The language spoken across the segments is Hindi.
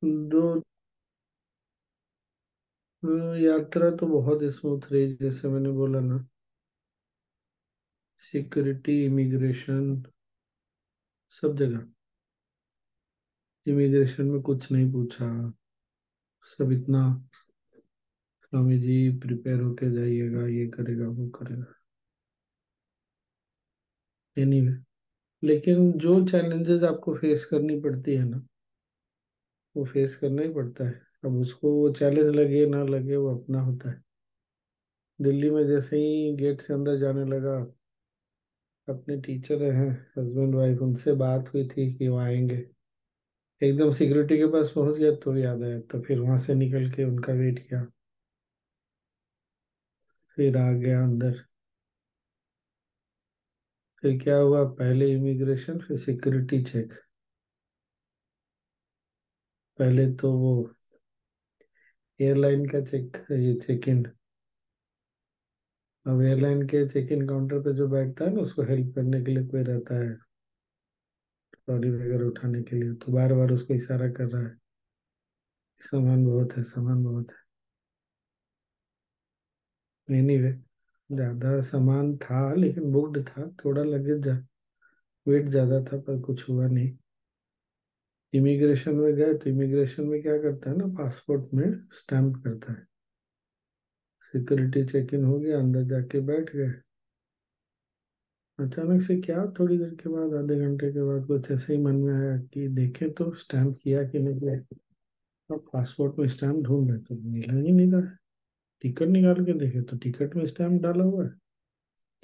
दो यात्रा तो बहुत स्मूथ रही, जैसे मैंने बोला ना। सिक्योरिटी, इमिग्रेशन, सब जगह। इमिग्रेशन में कुछ नहीं पूछा। सब इतना, स्वामी जी प्रिपेयर होके जाइएगा, ये करेगा वो करेगा। एनीवे, लेकिन जो चैलेंजेस आपको फेस करनी पड़ती है ना, वो फेस करना ही पड़ता है। अब उसको वो चैलेंज लगे ना लगे, वो अपना होता है। दिल्ली में जैसे ही गेट से अंदर जाने लगा, अपने टीचर हैं, हस्बैंड वाइफ, उनसे बात हुई थी कि वो आएंगे। एकदम सिक्योरिटी के पास पहुंच गया तो याद आया, तो फिर वहां से निकल के उनका वेट किया। फिर आ गया अंदर। फिर क्या हुआ, पहले इमिग्रेशन फिर सिक्योरिटी चेक। पहले तो वो एयरलाइन का चेक, ये चेक इन। अब एयरलाइन के चेक इन काउंटर पे जो बैठता है ना, उसको हेल्प करने के लिए कोई रहता है, ट्रॉली वगैरह उठाने के लिए, तो बार बार उसको इशारा कर रहा है, सामान बहुत है, सामान बहुत है। एनीवे, ज्यादा सामान था लेकिन बुक्ड था, थोड़ा लगेज वेट ज्यादा था, पर कुछ हुआ नहीं। इमिग्रेशन में गए तो इमिग्रेशन में क्या करता है ना, पासपोर्ट में स्टैंप करता है। सिक्योरिटी चेक इन हो गया, अंदर जाके बैठ गए। अचानक से क्या, थोड़ी देर के बाद, आधे घंटे के बाद, कुछ ऐसे ही मन में आया कि देखें तो स्टैंप किया कि नहीं किया। अब पासपोर्ट में स्टैम्प ढूंढ रहे तो मिला ही नहीं रहा है। टिकट निकाल के देखे तो टिकट में स्टैम्प डाला हुआ है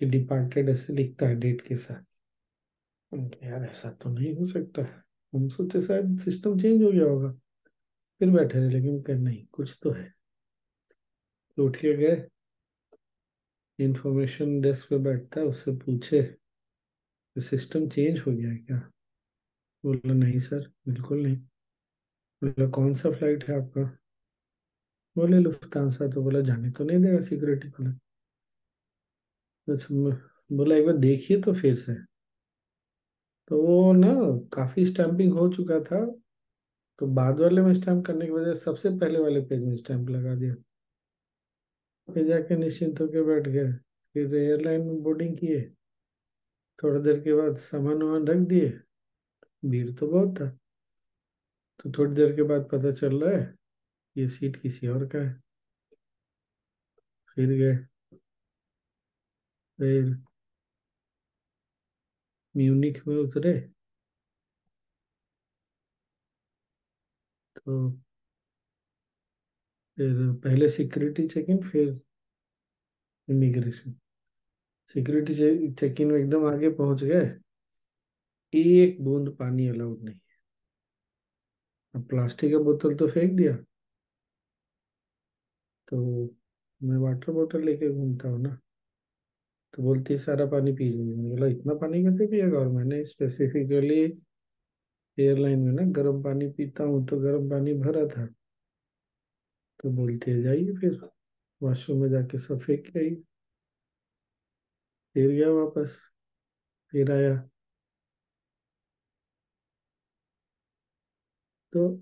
कि डिपार्टेड, ऐसे लिखता है डेट के साथ। हमने कहा, यार ऐसा तो नहीं हो सकता है। हम सोचे शायद सिस्टम चेंज हो गया होगा। फिर बैठे रहे, लेकिन कह नहीं, कुछ तो है। तो उठ के गए, इंफॉर्मेशन डेस्क पे बैठता है, उससे पूछे सिस्टम चेंज हो गया है क्या। बोला नहीं सर, बिल्कुल नहीं। बोला कौन सा फ्लाइट है आपका। बोले लुफ्तांसा। तो बोला जाने तो नहीं देगा सिक्योरिटी वाला। बोला एक बार देखिए तो फिर से। तो वो ना, काफी स्टैंपिंग हो चुका था, तो बाद वाले में स्टैम्प करने की वजह से सबसे पहले वाले पेज में स्टैंप लगा दिया। फिर जाके निश्चिंत होकर बैठ गए। फिर एयरलाइन में बोर्डिंग किए। थोड़ी देर के बाद सामान वामान रख दिए। भीड़ तो बहुत था। तो थोड़ी देर के बाद पता चल रहा है ये सीट किसी और का है। फिर गए। फिर म्यूनिख में उतरे। तो फिर पहले सिक्योरिटी चेक इन, फिर इमिग्रेशन। सिक्योरिटी चेक इन में एकदम आगे पहुंच गए। एक बूंद पानी अलाउड नहीं। अब प्लास्टिक का बोतल तो फेंक दिया। तो मैं वाटर बोतल लेके घूमता हूँ ना। तो बोलती है सारा पानी पी लीजिए। मैंने बोला इतना पानी कैसे पिएगा, और मैंने स्पेसिफिकली एयरलाइन में ना गर्म पानी पीता हूँ, तो गर्म पानी भरा था। तो बोलती है जाइए फिर वॉशरूम में जाके सब फेंक के आई। फिर गया वापस। फिर आया। तो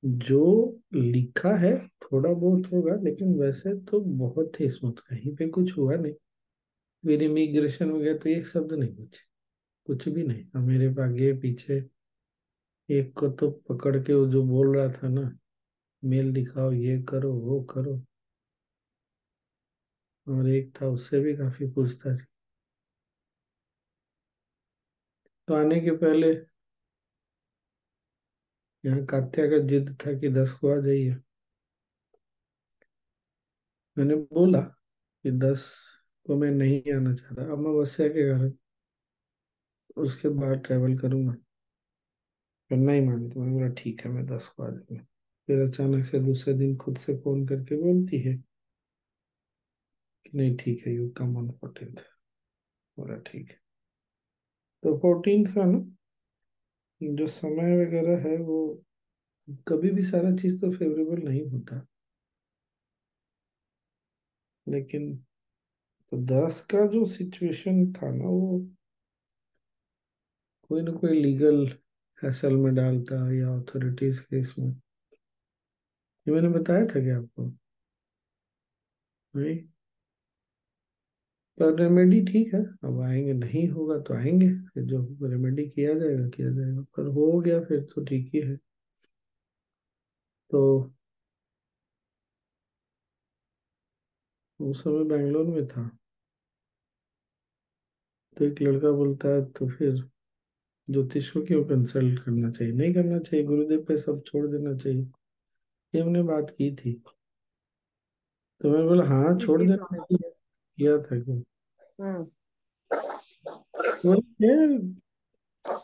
जो लिखा है थोड़ा बहुत होगा, लेकिन वैसे तो बहुत ही स्मूथ, कहीं पे कुछ हुआ नहीं। फिर इमिग्रेशन में गया तो एक शब्द नहीं पूछे, कुछ भी नहीं। और मेरे आगे पीछे एक को तो पकड़ के वो जो बोल रहा था ना, मेल दिखाओ, ये करो वो करो। और एक था, उससे भी काफी पूछताछ। तो आने के पहले यहाँ कात्या का जिद था कि 10 को आ जाइए। मैंने बोला कि 10 को मैं नहीं आना चाह रहा, अमावस्या के कारण, उसके बाद ट्रैवल करूंगा। फिर नहीं मानी तो मैंने बोला ठीक है, मैं 10 को आ जाऊंगा। फिर अचानक से दूसरे दिन खुद से फोन करके बोलती है कि नहीं ठीक है, यू कम ऑन 14th। बोला ठीक है। तो 14th का ना, जो समय वगैरह है वो, कभी भी सारा चीज तो फेवरेबल नहीं होता। लेकिन तो 10 का जो सिचुएशन था ना, वो कोई ना कोई लीगल एसएल में डालता या अथॉरिटीज केस में। ये मैंने बताया था क्या आपको? नहीं। पर रेमेडी ठीक है, अब आएंगे, नहीं होगा तो आएंगे, फिर जो रेमेडी किया जाएगा किया जाएगा, पर हो गया फिर तो ठीक ही है। तो उस समय बैंगलोर में था, तो एक लड़का बोलता है तो फिर ज्योतिष को क्यों कंसल्ट करना चाहिए, नहीं करना चाहिए, गुरुदेव पे सब छोड़ देना चाहिए। ये हमने बात की थी। तो मैं बोला हाँ जी छोड़ जी, देना समझ चाहिए, गए। किया था क्यों? हम्म। बोले यार,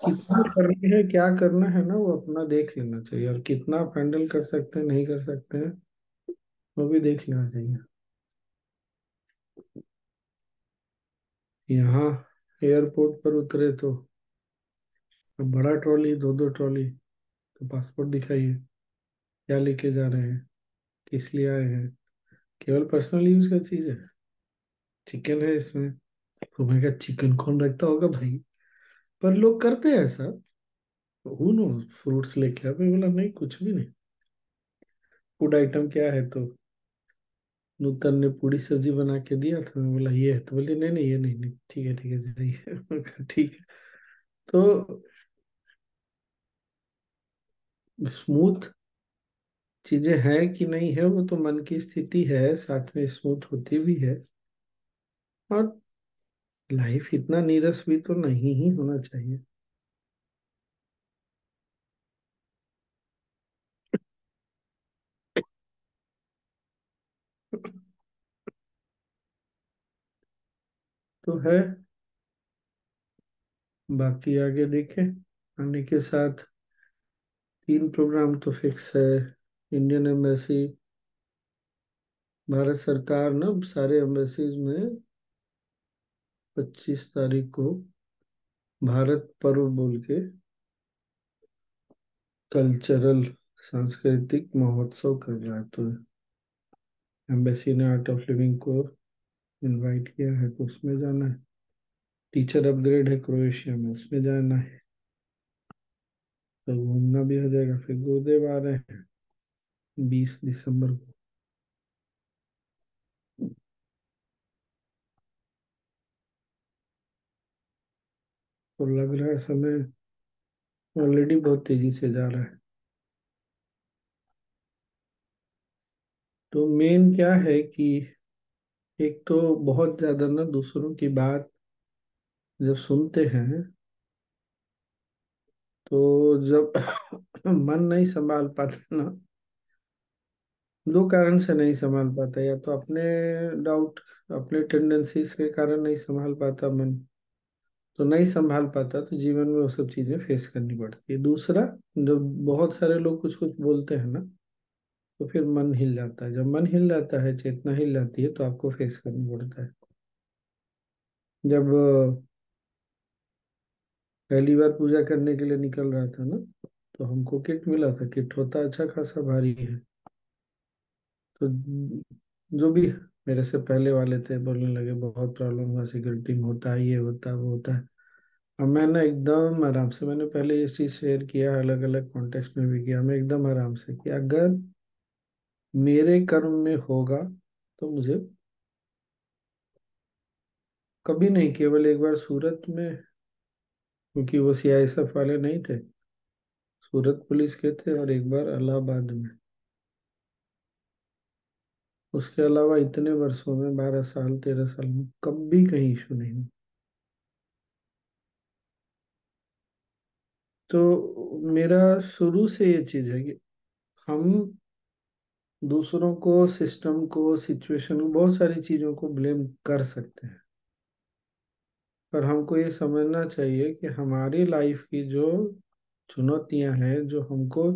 कितना करना है क्या करना है ना, वो अपना देख लेना चाहिए, और कितना आप हैंडल कर सकते हैं नहीं कर सकते हैं वो भी देख लेना चाहिए। यहाँ एयरपोर्ट पर उतरे तो बड़ा ट्रॉली, दो दो ट्रॉली, तो पासपोर्ट दिखाइए, क्या लेके जा रहे हैं, किस लिए आए हैं, केवल पर्सनल यूज का चीज है, चिकन है इसमें। तो मैं कहा चिकन कौन रखता होगा भाई, पर लोग करते हैं ऐसा। हूँ नो, फ्रूट्स लेके आ, मैं बोला नहीं कुछ भी नहीं। फूड आइटम क्या है, तो नूतन ने पूरी सब्जी बना के दिया था, मैं बोला ये है, तो बोले नहीं नहीं ये नहीं नहीं, ठीक है जाइए। मैं कहा, ठीक है। तो स्मूथ चीजें हैं कि नहीं है, वो तो मन की स्थिति है, साथ में स्मूथ होती भी है। और लाइफ इतना नीरस भी तो नहीं ही होना चाहिए। तो है, बाकी आगे देखें। आने के साथ 3 प्रोग्राम तो फिक्स है। इंडियन एम्बेसी, भारत सरकार ना सारे एम्बेसीज में 25 तारीख को भारत पर्व बोल के कल्चरल सांस्कृतिक महोत्सव कर रहा है, तो एम्बेसी ने आर्ट ऑफ लिविंग को इनवाइट किया है, तो उसमें जाना है। टीचर अपग्रेड है क्रोएशिया में, उसमें जाना है, तो घूमना भी हो जाएगा। फिर गुरुदेव आ रहे हैं 20 दिसंबर को। तो लग रहा है समय ऑलरेडी बहुत तेजी से जा रहा है। तो मेन क्या है कि एक तो बहुत ज्यादा ना दूसरों की बात जब सुनते हैं, तो जब मन नहीं संभाल पाता ना, 2 कारण से नहीं संभाल पाता, या तो अपने डाउट, अपने टेंडेंसीज के कारण नहीं संभाल पाता मन, तो नहीं संभाल पाता तो जीवन में वो सब चीजें फेस करनी पड़ती है। दूसरा, जब बहुत सारे लोग कुछ कुछ बोलते हैं ना, तो फिर मन हिल जाता है, जब मन हिल जाता है, चेतना हिल जाती है, तो आपको फेस करना पड़ता है। जब पहली बार पूजा करने के लिए निकल रहा था ना, तो हमको किट मिला था, किट होता अच्छा खासा भारी है। तो जो भी मेरे से पहले वाले थे बोलने लगे बहुत प्रॉब्लम हुआ, सिक्योरिटी में होता है, ये होता है वो होता है। अब मैं ना एकदम आराम से, मैंने पहले ये चीज़ शेयर किया, अलग अलग कॉन्टेक्स्ट में भी किया, मैं एकदम आराम से कि अगर मेरे कर्म में होगा तो मुझे कभी नहीं, केवल एक बार सूरत में, क्योंकि वो सीआईएसएफ वाले नहीं थे, सूरत पुलिस के थे, और एक बार इलाहाबाद में। उसके अलावा इतने वर्षों में, 12 साल 13 साल में कभी कहीं इशू नहीं हुआ। तो मेरा शुरू से ये चीज है कि हम दूसरों को, सिस्टम को, सिचुएशन को, बहुत सारी चीजों को ब्लेम कर सकते हैं, पर हमको ये समझना चाहिए कि हमारी लाइफ की जो चुनौतियां हैं, जो हमको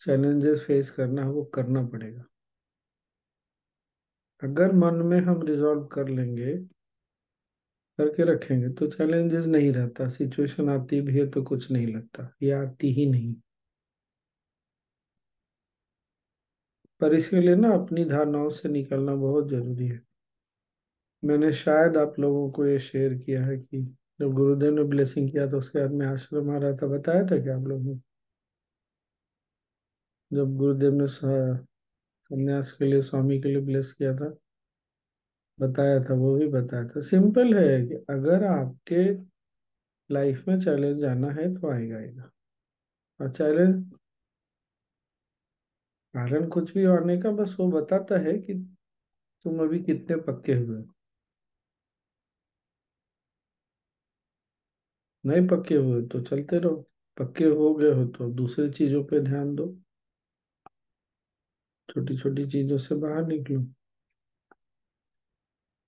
चैलेंजेस फेस करना है, वो करना पड़ेगा। अगर मन में हम रिजॉल्व कर लेंगे, करके रखेंगे, तो चैलेंजेस नहीं रहता, सिचुएशन आती भी है तो कुछ नहीं लगता, ये आती ही नहीं। पर इसके लिए ना अपनी धारणाओं से निकलना बहुत जरूरी है। मैंने शायद आप लोगों को ये शेयर किया है कि जब गुरुदेव ने ब्लेसिंग किया तो उसके हाथ में आश्रम आ रहा था, बताया था क्या आप लोगों ने? जब गुरुदेव ने संन्यास के लिए, स्वामी के लिए ब्लेस किया था, बताया था, वो भी बताया था। सिंपल है कि अगर आपके लाइफ में चैलेंज आना है तो आएगा आएगा। और चैलेंज, कारण कुछ भी आने का, बस वो बताता है कि तुम अभी कितने पक्के हुए हो। नहीं पक्के हुए तो चलते रहो, पक्के हो गए हो तो दूसरी चीजों पे ध्यान दो, छोटी छोटी चीजों से बाहर निकलो।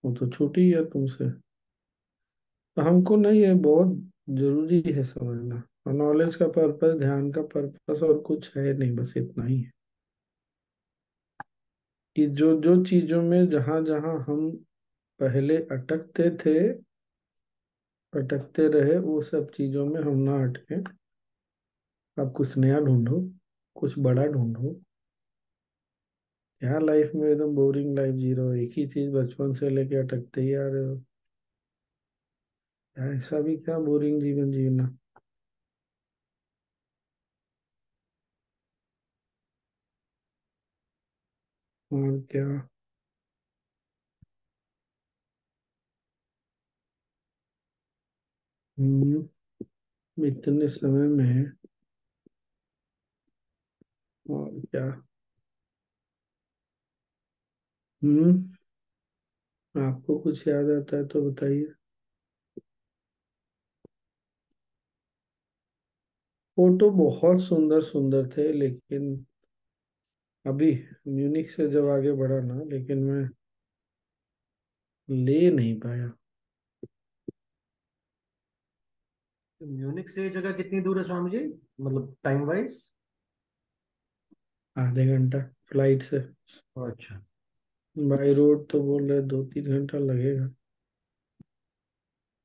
वो तो छोटी है तुमसे। तो हमको नहीं, ये बहुत जरूरी है समझना। और नॉलेज का पर्पस, ध्यान का पर्पस और कुछ है नहीं, बस इतना ही है कि जो जो चीजों में, जहां जहां हम पहले अटकते थे, अटकते रहे, वो सब चीजों में हम ना अटके। आप कुछ नया ढूंढो, कुछ बड़ा ढूंढो। यहाँ लाइफ में एकदम बोरिंग लाइफ जी रहे हो, एक ही चीज बचपन से लेके अटकते ही आ रहे हो। यार ऐसा भी क्या बोरिंग जीवन जीना। और क्या। इतने समय में। और क्या। हम्म। आपको कुछ याद आता है तो बताइए। फोटो बहुत सुंदर सुंदर थे, लेकिन अभी म्यूनिक से जब आगे बढ़ा ना, लेकिन मैं ले नहीं पाया। म्यूनिक से ये जगह कितनी दूर है स्वामी जी, मतलब टाइम वाइज? आधे घंटा फ्लाइट से। अच्छा। बाई रोड तो बोल रहे 2-3 घंटा लगेगा।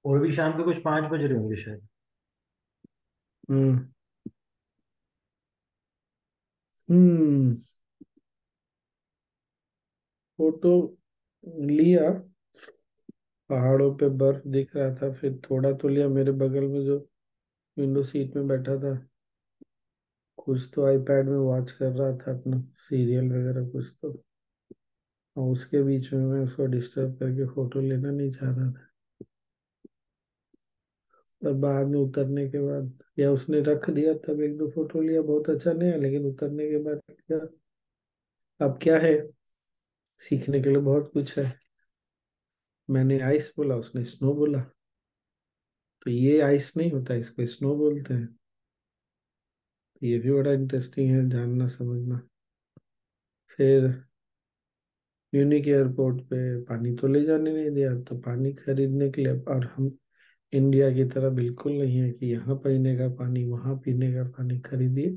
और भी शाम के कुछ 5 बज रहे होंगे शायद। हम्म। हम्म। फोटो लिया, पहाड़ों पे बर्फ दिख रहा था, फिर थोड़ा तो लिया। मेरे बगल में जो विंडो सीट में बैठा था, कुछ तो आईपैड में वॉच कर रहा था अपना सीरियल वगैरह कुछ तो। और उसके बीच में मैं उसको डिस्टर्ब करके फोटो लेना नहीं चाह रहा था। पर बाद में उतरने के बाद, या उसने रख दिया तब एक दो फोटो लिया, बहुत अच्छा नहीं है, लेकिन उतरने के बाद क्या। अब क्या है, सीखने के लिए बहुत कुछ है। मैंने आइस बोला, उसने स्नो बोला। तो ये आइस नहीं होता, इसको स्नो बोलते हैं। ये भी बड़ा इंटरेस्टिंग है जानना समझना। फिर म्यूनिक एयरपोर्ट पे पानी तो ले जाने नहीं दिया, तो पानी खरीदने के लिए, और हम इंडिया की तरह बिल्कुल नहीं है कि यहाँ पीने का पानी वहाँ पीने का पानी खरीदिए।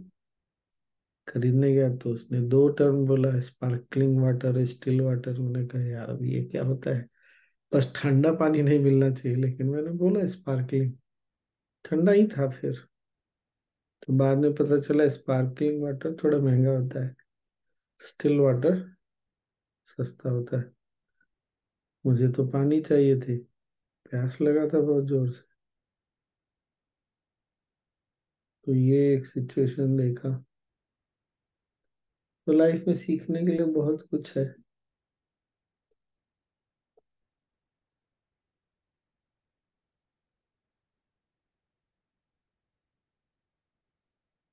खरीदने गया तो उसने दो टर्म बोला, स्पार्कलिंग वाटर, स्टिल वाटर। मैंने कहा यार अब ये क्या होता है, बस ठंडा पानी नहीं मिलना चाहिए, लेकिन मैंने बोला स्पार्कलिंग, ठंडा ही था फिर। तो बाद में पता चला स्पार्कलिंग वाटर थोड़ा महंगा होता है, स्टिल वाटर सस्ता होता है। मुझे तो पानी चाहिए थी, प्यास लगा था बहुत जोर से। तो ये एक सिचुएशन देखा। तो लाइफ में सीखने के लिए बहुत कुछ है।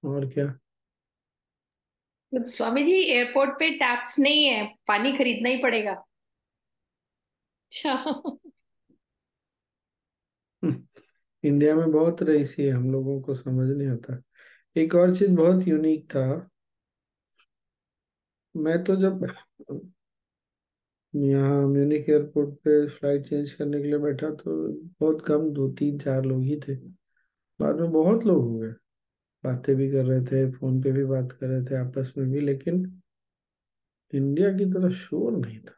और क्या। मतलब स्वामी जी एयरपोर्ट पे टैप्स नहीं है, पानी खरीदना ही पड़ेगा। अच्छा। इंडिया में बहुत रईसी है, हम लोगों को समझ नहीं आता। एक और चीज बहुत यूनिक था। मैं तो जब यहाँ म्यूनिक एयरपोर्ट पे फ्लाइट चेंज करने के लिए बैठा, तो बहुत कम, 2-3-4 लोग ही थे। बाद में बहुत लोग हो गए, बातें भी कर रहे थे, फोन पे भी बात कर रहे थे आपस में भी, लेकिन इंडिया की तरह शोर नहीं था।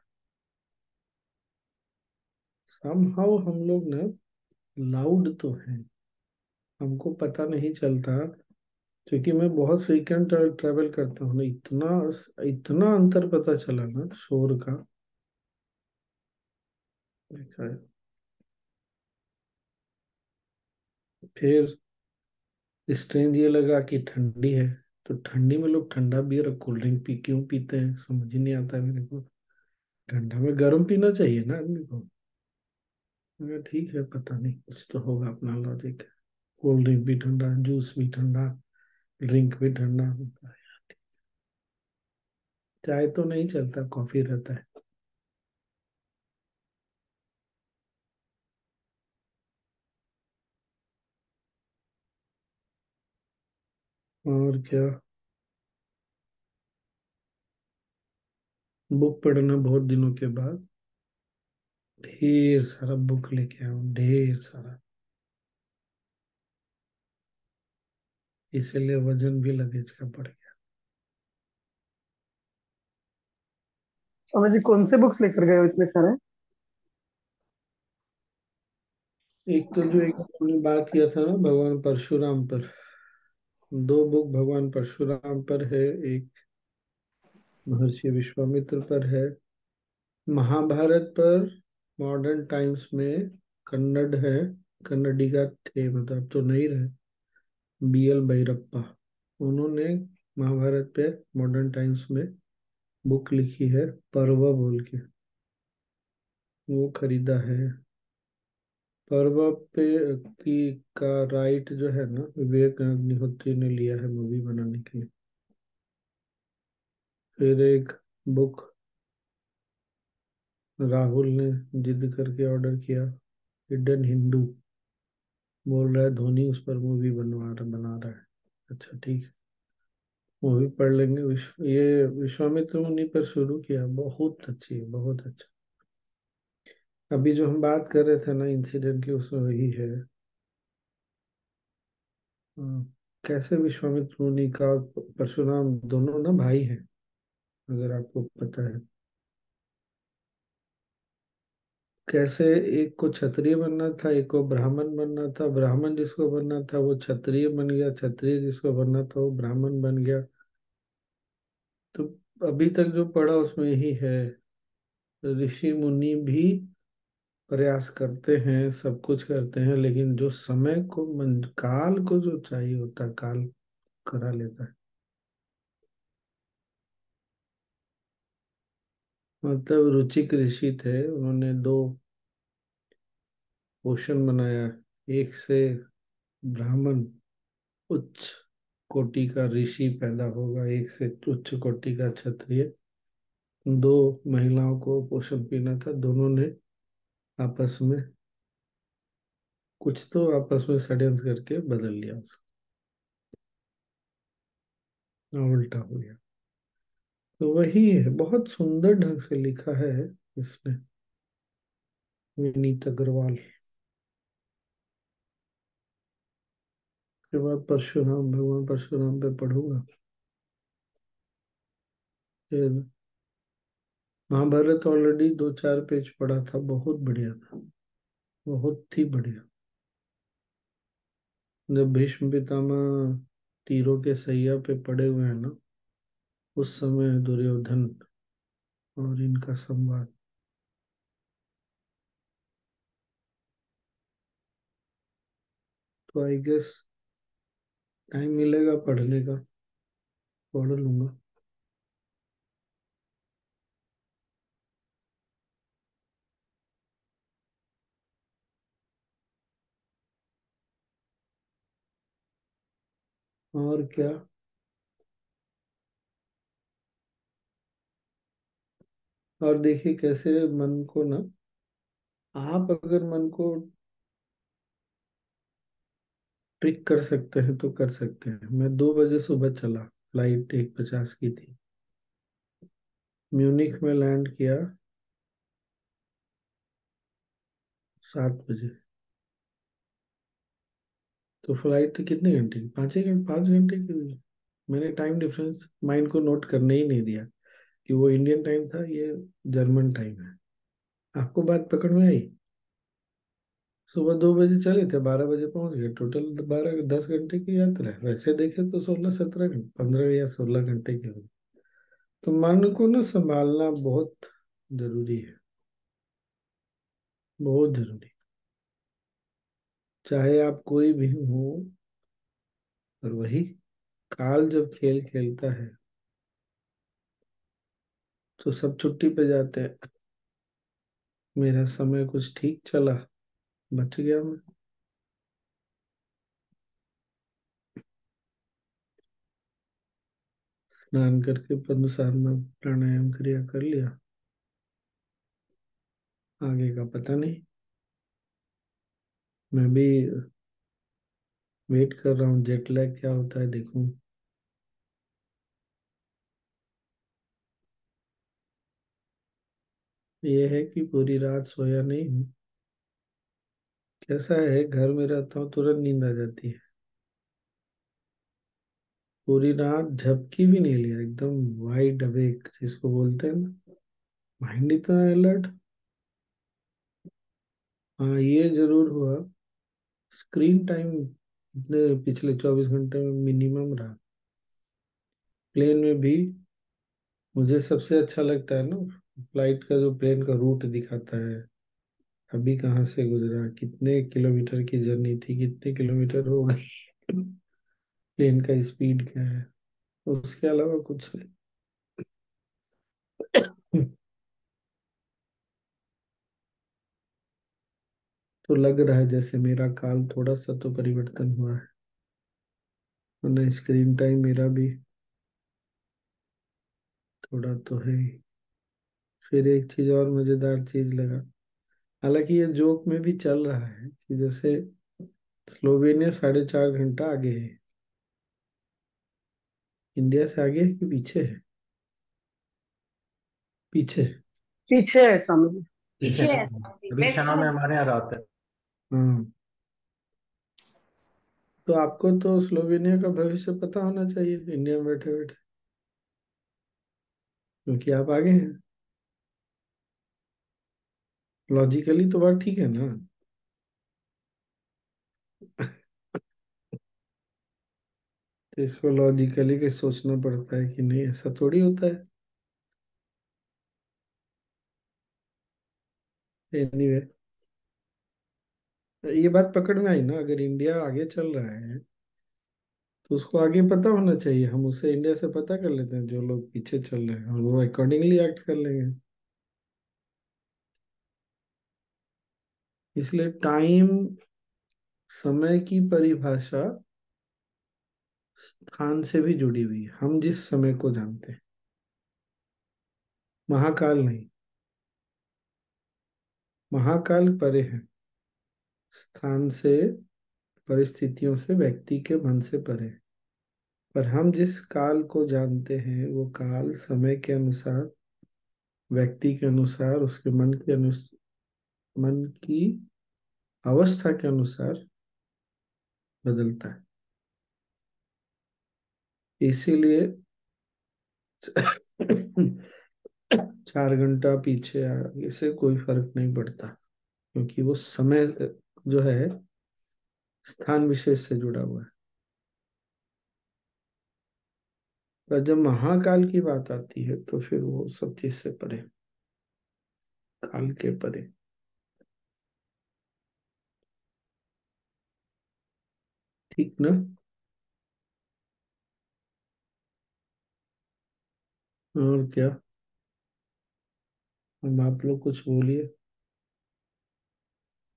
समहाउ हम लोग ना लाउड तो हैं, हमको पता नहीं चलता। क्योंकि मैं बहुत फ्रीक्वेंट ट्रैवल करता हूँ ना, इतना इतना अंतर पता चला ना शोर का। देखा है। फिर स्ट्रेंज ये लगा कि ठंडी है, तो ठंडी में लोग ठंडा बियर और कोल्ड ड्रिंक पी क्यों पीते हैं, समझ ही नहीं आता है मेरे को। ठंडा में गर्म पीना चाहिए ना आदमी को। मगर ठीक है, पता नहीं, कुछ तो होगा अपना लॉजिक। कोल्ड ड्रिंक भी ठंडा, जूस भी ठंडा, ड्रिंक भी ठंडा। चाय तो नहीं चलता, कॉफी रहता है। और क्या। बुक पढ़ना बहुत दिनों के बाद, ढेर सारा बुक लेके आया हूँ, ढेर सारा। इसीलिए वजन भी लगेज का बढ़ गया। स्वामी जी कौन से बुक्स लेकर गए हो इतने सारे? एक तो जो एक हमने बात किया था ना भगवान परशुराम पर, दो बुक भगवान परशुराम पर है, एक महर्षि विश्वामित्र पर है। महाभारत पर मॉडर्न टाइम्स में कन्नड़ है, कन्नडिगा थे, मतलब तो नहीं रहे, BL भैरप्पा, उन्होंने महाभारत पे मॉडर्न टाइम्स में बुक लिखी है, पर्व बोल के, वो खरीदा है। पर्व पे की का राइट जो है ना, विवेक अग्निहोत्री ने लिया है मूवी बनाने के लिए। फिर एक बुक राहुल ने जिद करके ऑर्डर किया, हिडन हिंदू, बोल रहा है धोनी उस पर मूवी बना रहा है। अच्छा ठीक है, मूवी पढ़ लेंगे। ये विश्वामित्र मुनि पर शुरू किया, बहुत अच्छी है, बहुत अच्छा। अभी जो हम बात कर रहे थे ना इंसिडेंट की, उसमें वही है। हाँ, कैसे विश्वामित्र मुनि का और परशुराम दोनों ना भाई हैं, अगर आपको पता है। कैसे एक को क्षत्रिय बनना था, एक को ब्राह्मण बनना था, ब्राह्मण जिसको बनना था वो क्षत्रिय बन गया, क्षत्रिय जिसको बनना था वो ब्राह्मण बन गया। तो अभी तक जो पढ़ा उसमें यही है, ऋषि मुनि भी प्रयास करते हैं, सब कुछ करते हैं, लेकिन जो समय को काल को जो चाहिए होता है, काल करा लेता है। मतलब रुचिक ऋषि थे, उन्होंने दो पोषण बनाया, एक से ब्राह्मण उच्च कोटि का ऋषि पैदा होगा, एक से उच्च कोटि का क्षत्रिय। दो महिलाओं को पोषण पीना था, दोनों ने आपस में कुछ तो आपस में षड्यंत्र करके बदल लिया उसको, उल्टा हो गया। तो वही है, बहुत सुंदर ढंग से लिखा है इसने, विनीत अग्रवाल। के बाद परशुराम, भगवान परशुराम पे पढ़ूंगा। फिर महाभारत ऑलरेडी 2-4 पेज पढ़ा था, बहुत बढ़िया था, बहुत ही बढ़िया। जब भीष्म पितामह तीरों के सैया पे पड़े हुए हैं ना, उस समय दुर्योधन और इनका संवाद। तो आई गेस टाइम मिलेगा पढ़ने का, पढ़ लूंगा। और क्या। और देखिए कैसे मन को ना, आप अगर मन को ट्रिक कर सकते हैं तो कर सकते हैं। मैं 2 बजे सुबह चला, फ्लाइट 1:50 की थी, म्यूनिख में लैंड किया 7 बजे। तो फ्लाइट थी कितने घंटे की, 5 ही घंटे, 5 घंटे की हुई। मैंने टाइम डिफरेंस माइंड को नोट करने ही नहीं दिया कि वो इंडियन टाइम था, ये जर्मन टाइम है। आपको बात पकड़ में आई। सुबह 2 बजे चले थे, 12 बजे पहुंच गए। टोटल 12-10 घंटे की यात्रा है, वैसे देखे तो 16-17 घंटे, 15 या 16 घंटे की होगी। तो मन को ना संभालना बहुत जरूरी है, बहुत जरूरी। चाहे आप कोई भी हो, और वही काल जब खेल खेलता है तो सब छुट्टी पे जाते हैं। मेरा समय कुछ ठीक चला, बच गया मैं। स्नान करके पद्मसाधना प्राणायाम क्रिया कर लिया, आगे का पता नहीं। मैं भी वेट कर रहा हूँ, जेट लैग क्या होता है देखूं। ये है कि पूरी रात सोया नहीं हूँ। कैसा है, घर में रहता हूँ तुरंत नींद आ जाती है। पूरी रात झपकी भी नहीं लिया, एकदम वाइड अवेक जिसको बोलते हैं ना, माइंड इतना अलर्ट। हाँ, ये जरूर हुआ, स्क्रीन टाइम इतने पिछले 24 घंटे में मिनिमम रहा। प्लेन में भी मुझे सबसे अच्छा लगता है ना, फ्लाइट का जो प्लेन का रूट दिखाता है, अभी कहाँ से गुजरा, कितने किलोमीटर की जर्नी थी, कितने किलोमीटर हो गई, प्लेन का स्पीड क्या है, उसके अलावा कुछ नहीं। तो लग रहा है जैसे मेरा काल थोड़ा सा तो परिवर्तन हुआ है, वरना स्क्रीन टाइम मेरा भी थोड़ा तो है ही। फिर एक चीज और मजेदार चीज लगा, हालांकि ये जोक में भी चल रहा है कि जैसे स्लोवेनिया 4.5 घंटा आगे है, इंडिया से आगे है कि पीछे है? पीछे। पीछे है स्वामी जी। पीछे पीछे है है। स्वामी जी, अभी वेस्ट शाम है, में। हमारे यहाँ रात है। हाँ, तो आपको तो स्लोवेनिया का भविष्य पता होना चाहिए इंडिया में बैठे बैठे, क्योंकि आप आगे हैं। लॉजिकली तो बात ठीक है ना। तो इसको लॉजिकली के सोचना पड़ता है कि नहीं, ऐसा थोड़ी होता है। एनीवे, ये बात पकड़ में आई ना, अगर इंडिया आगे चल रहा है तो उसको आगे पता होना चाहिए, हम उसे इंडिया से पता कर लेते हैं जो लोग पीछे चल रहे हैं, और वो अकॉर्डिंगली एक्ट कर लेंगे। इसलिए टाइम, समय की परिभाषा स्थान से भी जुड़ी हुई है। हम जिस समय को जानते हैं, महाकाल नहीं, महाकाल परे है, स्थान से, परिस्थितियों से, व्यक्ति के मन से परे है। पर हम जिस काल को जानते हैं वो काल समय के अनुसार, व्यक्ति के अनुसार, उसके मन की अवस्था के अनुसार बदलता है। इसीलिए 4 घंटा पीछे आगे से कोई फर्क नहीं पड़ता, क्योंकि वो समय जो है स्थान विशेष से जुड़ा हुआ है। पर जब महाकाल की बात आती है तो फिर वो सब चीज से परे, काल के परे। ठीक ना? और क्या, अब आप लोग कुछ बोलिए,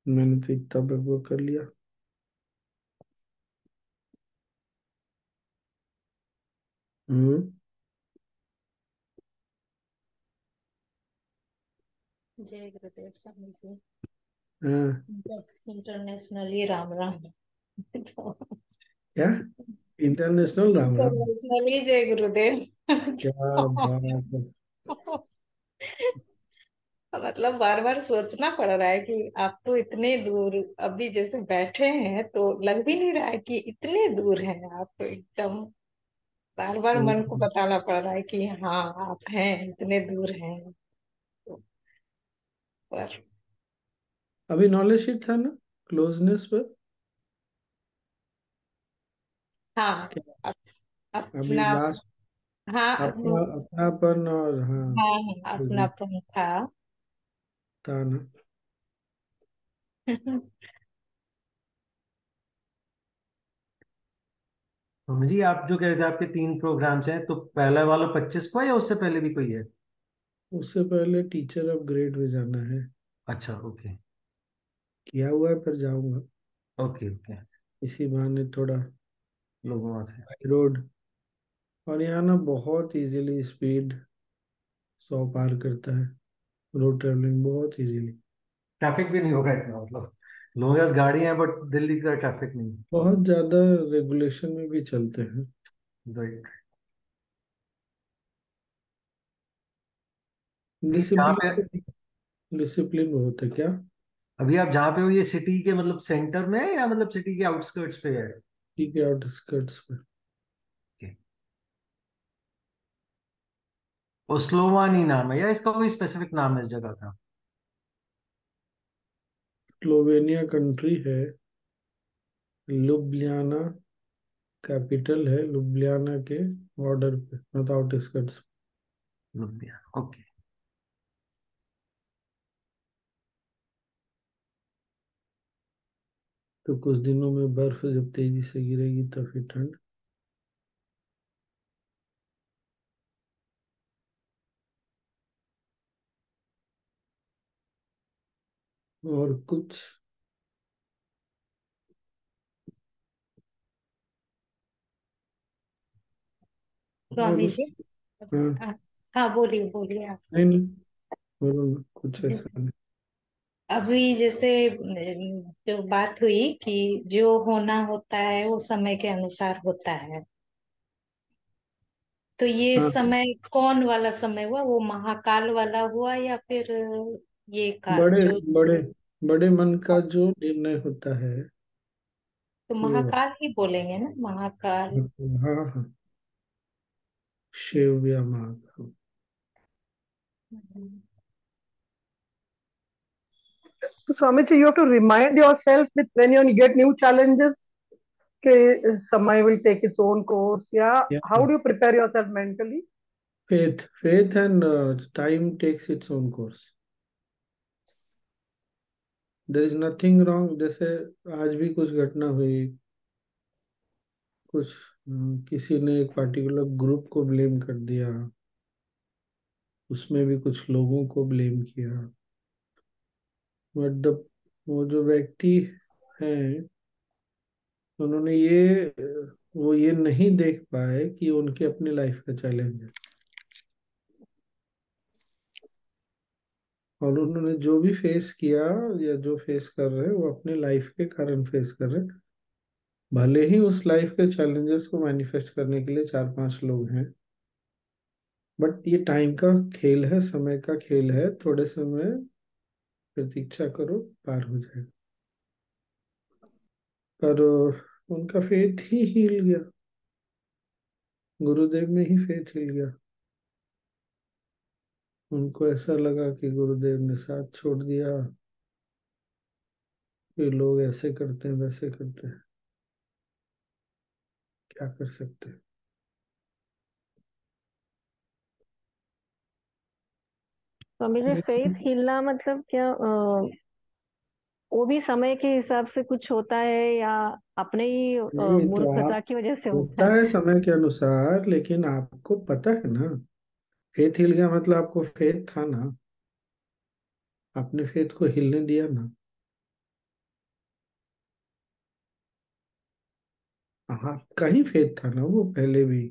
मैंने तो इतना बकबक कर लिया। हम्म। जय गुरुदेव स्वामी जी। हाँ। इंटरनेशनली राम राम। क्या? इंटरनेशनल राम राम? इंटरनेशनली जय गुरुदेव। क्या बात है। मतलब बार बार सोचना पड़ रहा है कि आप तो इतने दूर अभी जैसे बैठे हैं तो लग भी नहीं रहा है कि इतने दूर हैं आप, तो एकदम बार बार मन को हम्म। बताना पड़ रहा है कि हाँ आप हैं, इतने दूर हैं। तो पर अभी नॉलेज शीट था ना, क्लोजनेस पर। हाँ, क्या? अप, अभी अपना, लास्ट, हाँ अपनापन और हाँ, हाँ हाँ, अपनापन था। था ना। स्वामी जी, आप जो कह रहे थे आपके 3 प्रोग्राम्स हैं, तो पहला वाला 25 को है या उससे पहले भी कोई है? उससे पहले टीचर अपग्रेड में जाना है। अच्छा, ओके। किया हुआ है, पर जाऊंगा ओके ओके। इसी बहाने थोड़ा लोगों वहां से। High road. और यहाँ ना बहुत इजीली स्पीड 100 पार करता है। रोड ट्रेवलिंग बहुत इजीली। ट्रैफिक भी नहीं होगा इतना, मतलब लोगों के पास गाड़ी है बट दिल्ली का ट्रैफिक नहीं। बहुत ज्यादा रेगुलेशन में भी चलते हैं। राइट। अभी जहाँ पे डिसिप्लिन, डिसिप्लिन बहुत है क्या। अभी आप जहाँ पे हो, ये सिटी के मतलब सेंटर में है या मतलब सिटी के आउटस्कर्ट्स पे है? ठीक है, आउटस्कर्ट्स में। Okay. ओस्लोवानी नाम है या इसका कोई स्पेसिफिक नाम है इस जगह का? स्लोवेनिया कंट्री है। लुब्लियाना कैपिटल है, लुब्लियाना के बॉर्डर पे, मतलब आउटस्कर्ट्स। Ljubljana, okay. तो कुछ दिनों में बर्फ जब तेजी से गिरेगी तो फिर ठंड। और कुछ। और स्वामी उस, जी। हाँ। हाँ। हाँ, बोलिए बोलिए आप। नहीं नहीं, बोलो ना, कुछ ऐसा नहीं। अभी जैसे जो बात हुई कि जो होना होता है वो समय के अनुसार होता है, तो ये हाँ, समय कौन वाला समय हुआ? वो महाकाल वाला हुआ या फिर ये काल बड़े जो बड़े बड़े मन का जो निर्णय होता है तो वो। महाकाल ही बोलेंगे ना, महाकाल। हाँ हाँ, शिव या Mahakal. So Swamiji, you have to remind yourself with when you get new challenges, okay, Samay will take its own course. Yeah. How do you prepare yourself mentally? Faith and time takes its own course. There is nothing wrong. जैसे आज भी कुछ घटना हुई, कुछ किसी ने एक पार्टिकुलर ग्रुप को ब्लेम कर दिया, उसमें भी कुछ लोगों को ब्लेम किया। बट वो जो व्यक्ति हैं, उन्होंने वो ये नहीं देख पाए कि उनके अपनी लाइफ का चैलेंज है। और उन्होंने जो भी फेस किया या जो फेस कर रहे हैं, वो अपने लाइफ के कारण फेस कर रहे हैं। भले ही उस लाइफ के चैलेंजेस को मैनिफेस्ट करने के लिए 4-5 लोग हैं, बट ये टाइम का खेल है, समय का खेल है। थोड़े समय प्रतीक्षा करो, पार हो जाएगा। पर उनका फेथ ही हिल गया, गुरुदेव में ही फेथ हिल गया। उनको ऐसा लगा कि गुरुदेव ने साथ छोड़ दिया, ये लोग ऐसे करते हैं वैसे करते हैं, क्या कर सकते हैं। स्वामी जी, फेथ लेकिन हिलना मतलब क्या? वो भी समय के हिसाब से कुछ होता है या अपने ही नहीं तो मूर्खता आप, की वजह से होता होता है? है समय के अनुसार, लेकिन आपको पता है ना, फेथ हिल गया मतलब आपको फेथ था ना, आपने फेथ को हिलने दिया ना। आपका ही फेथ था ना वो पहले भी।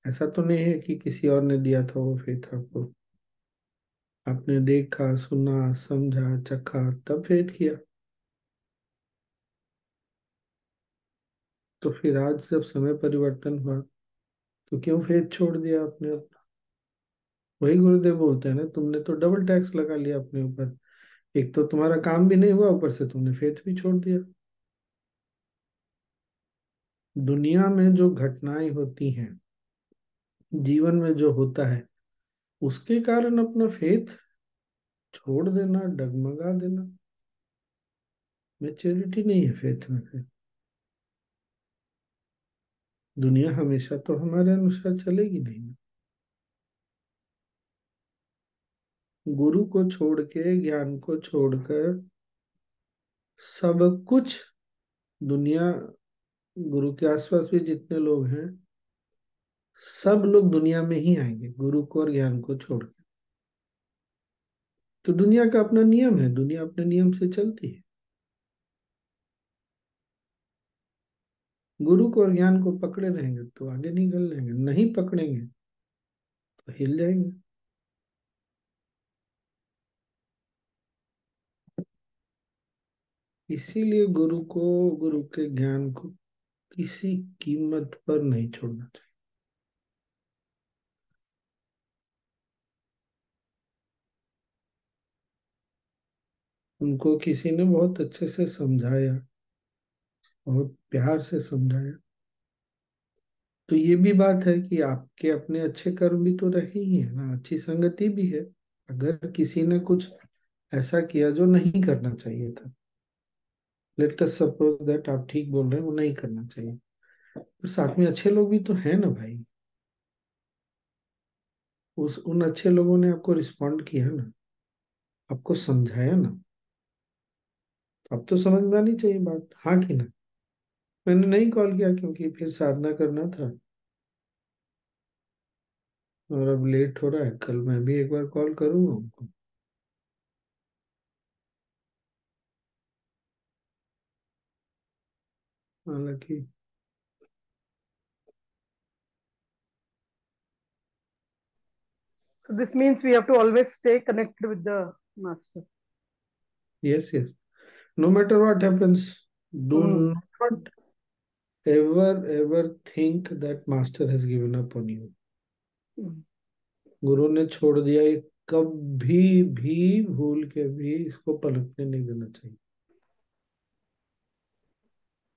ऐसा तो नहीं है कि किसी और ने दिया था वो फेथ आपको। आपने देखा, सुना, समझा, चखा, तब फेथ किया। तो फिर आज जब समय परिवर्तन हुआ, तो क्यों फेथ छोड़ दिया आपने अपना। वही गुरुदेव बोलते हैं ना, तुमने तो डबल टैक्स लगा लिया अपने ऊपर। एक तो तुम्हारा काम भी नहीं हुआ, ऊपर से तुमने फेथ भी छोड़ दिया। दुनिया में जो घटनाएं होती हैं, जीवन में जो होता है, उसके कारण अपना फेथ छोड़ देना, डगमगा देना, मैच्योरिटी नहीं है फेथ में। फिर दुनिया हमेशा तो हमारे अनुसार चलेगी नहीं। गुरु को छोड़ के, ज्ञान को छोड़कर सब कुछ दुनिया गुरु के आसपास भी जितने लोग हैं, सब लोग दुनिया में ही आएंगे गुरु को और ज्ञान को छोड़ के। तो दुनिया का अपना नियम है, दुनिया अपने नियम से चलती है। गुरु को और ज्ञान को पकड़े रहेंगे तो आगे निकल लेंगे, नहीं पकड़ेंगे तो हिल जाएंगे। इसीलिए गुरु को, गुरु के ज्ञान को किसी कीमत पर नहीं छोड़ना चाहिए। उनको किसी ने बहुत अच्छे से समझाया, बहुत प्यार से समझाया। तो ये भी बात है कि आपके अपने अच्छे कर्म भी तो रहे ही है ना, अच्छी संगति भी है। अगर किसी ने कुछ ऐसा किया जो नहीं करना चाहिए था, लेट अस सपोज दैट आप ठीक बोल रहे हैं, वो नहीं करना चाहिए, पर साथ में अच्छे लोग भी तो हैं ना भाई। उस उन अच्छे लोगों ने आपको रिस्पॉन्ड किया ना, आपको समझाया ना, अब तो समझ में आनी चाहिए बात, हाँ कि ना। मैंने नहीं कॉल किया क्योंकि फिर साधना करना था, और अब लेट हो रहा है, कल मैं भी एक बार कॉल करूंगा उनको। हालांकि So this means we have to always stay connected with the master. Yes yes, no matter what happens, do Hmm. Not ever think that master has given up on you. Hmm. गुरु ने छोड़ दिया, ये कभी भी भूल के भी इसको पलटने नहीं देना चाहिए,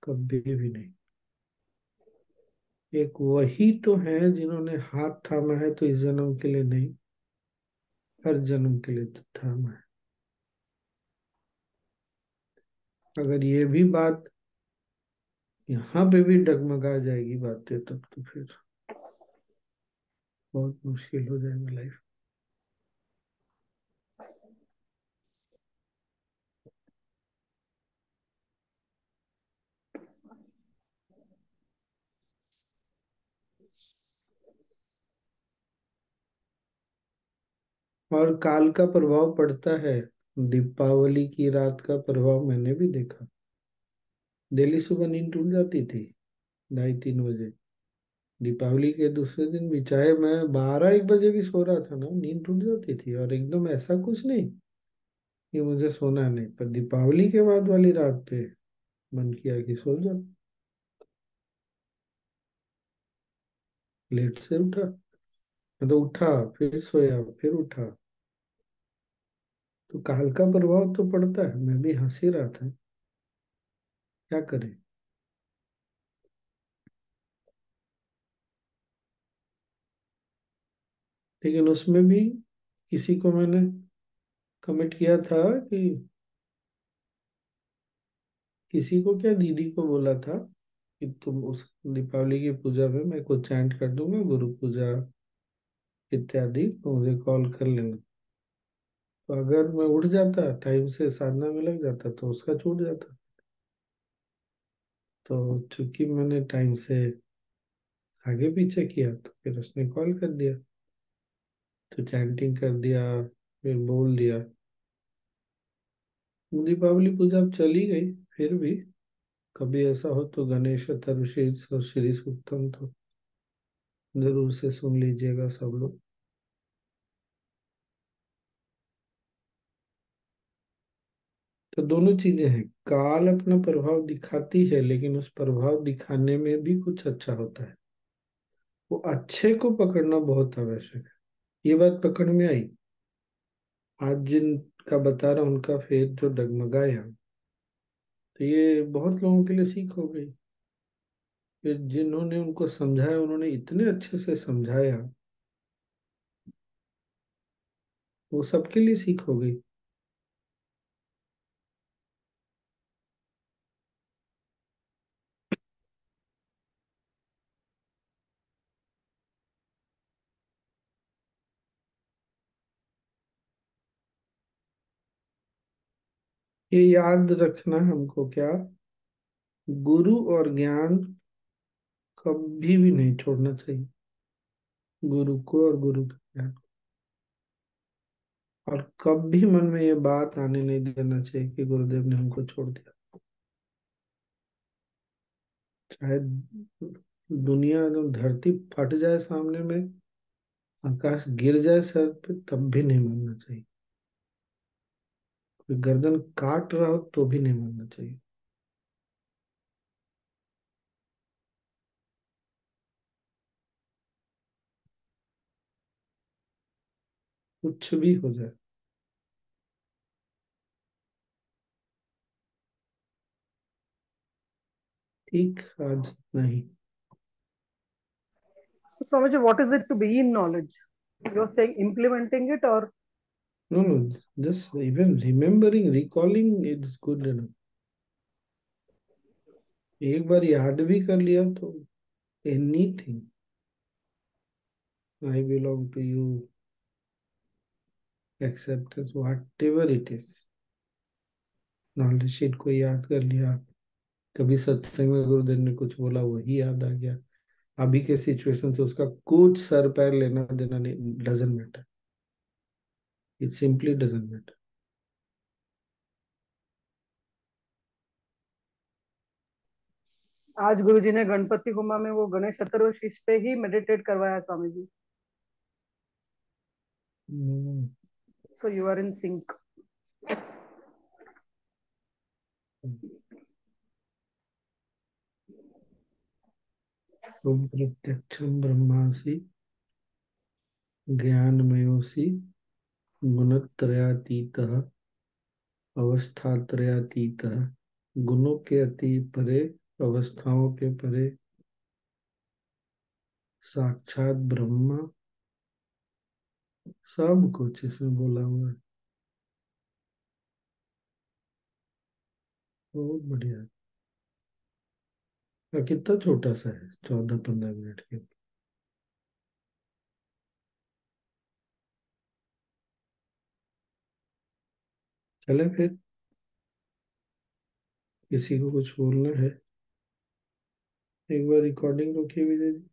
कभी भी नहीं। एक वही तो है जिन्होंने हाथ थामा है, तो इस जन्म के लिए नहीं, हर जन्म के लिए तो थामा है। अगर ये भी बात यहाँ पे भी डगमगा जाएगी बातें, तब तो फिर बहुत मुश्किल हो जाएगा लाइफ। और काल का प्रभाव पड़ता है, दीपावली की रात का प्रभाव मैंने भी देखा। डेली सुबह नींद टूट जाती थी 2:30-3 बजे। दीपावली के दूसरे दिन भी चाहे मैं 12-1 बजे भी सो रहा था ना, नींद टूट जाती थी, और एकदम ऐसा कुछ नहीं कि मुझे सोना नहीं, पर दीपावली के बाद वाली रात पे मन किया कि सो जाओ। लेट से उठा, मैं तो उठा, फिर सोया, फिर उठा। तो काल का प्रभाव तो पड़ता है, मैं भी हंस ही रहा था, क्या करें। लेकिन उसमें भी किसी को मैंने कमिट किया था कि, किसी को क्या, दीदी को बोला था कि तुम उस दीपावली की पूजा में मैं कुछ चैंट कर दूंगा, गुरु पूजा इत्यादि, तो मुझे कॉल कर लेना। तो अगर मैं उठ जाता टाइम से, साधना में लग जाता, तो उसका छूट जाता। तो चूंकि मैंने टाइम से आगे पीछे किया, तो फिर उसने कॉल कर दिया, तो चैंटिंग कर दिया, फिर बोल दिया। दीपावली पूजा अब चली गई, फिर भी कभी ऐसा हो तो गणेश अथर्वशीर्ष और श्री सूक्तम तो जरूर से सुन लीजिएगा सब लोग। तो दोनों चीजें हैं, काल अपना प्रभाव दिखाती है, लेकिन उस प्रभाव दिखाने में भी कुछ अच्छा होता है। वो अच्छे को पकड़ना बहुत आवश्यक है। ये बात पकड़ में आई, आज जिनका बता रहा हूं उनका फेस जो डगमगाया, तो ये बहुत लोगों के लिए सीख हो गई। फिर जिन्होंने उनको समझाया, उन्होंने इतने अच्छे से समझाया, वो सबके लिए सीख हो गई। ये याद रखना हमको क्या, गुरु और ज्ञान कभी भी नहीं छोड़ना चाहिए, गुरु को और गुरु के ज्ञान को। और कभी मन में ये बात आने नहीं देना चाहिए कि गुरुदेव ने हमको छोड़ दिया। चाहे दुनिया एकदम धरती फट जाए सामने में, आकाश गिर जाए सर पे, तब भी नहीं मानना चाहिए। कोई गर्दन काट रहा हो तो भी नहीं मानना चाहिए। कुछ भी हो जाए। ठीक, आज नहीं। So, Swamiji, what is it to be in knowledge? You're saying implementing it, or No, no, just even remembering, recalling, it's good enough. एक बार याद भी कर लिया तो anything, I belong to you, acceptance, whatever it is. Knowledge sheet को याद कर लिया, कभी सत्संग में गुरुदेव ने कुछ बोला वही याद आ गया, अभी के सिचुएशन से उसका कुछ सर पैर लेना देना नहीं, doesn't matter, it simply doesn't matter. आज गुरुजी ने गणपति होमा में वो गणेश चतुर्दशी पे ही मेडिटेट करवाया Swami ji. So you are in sync. तुम प्रत्यक्षम ब्रह्मासि ज्ञानमयोसि गुणत्रयातीतः अवस्थात्रयातीतः, गुणों के अति परे, अवस्थाओं के परे, साक्षात ब्रह्म, सब कुछ इसमें बोला हुआ है। बहुत बढ़िया है। और कितना छोटा सा है, 14-15 मिनट के। चले फिर, किसी को कुछ बोलना है? एक बार रिकॉर्डिंग रोकिए विजय जी।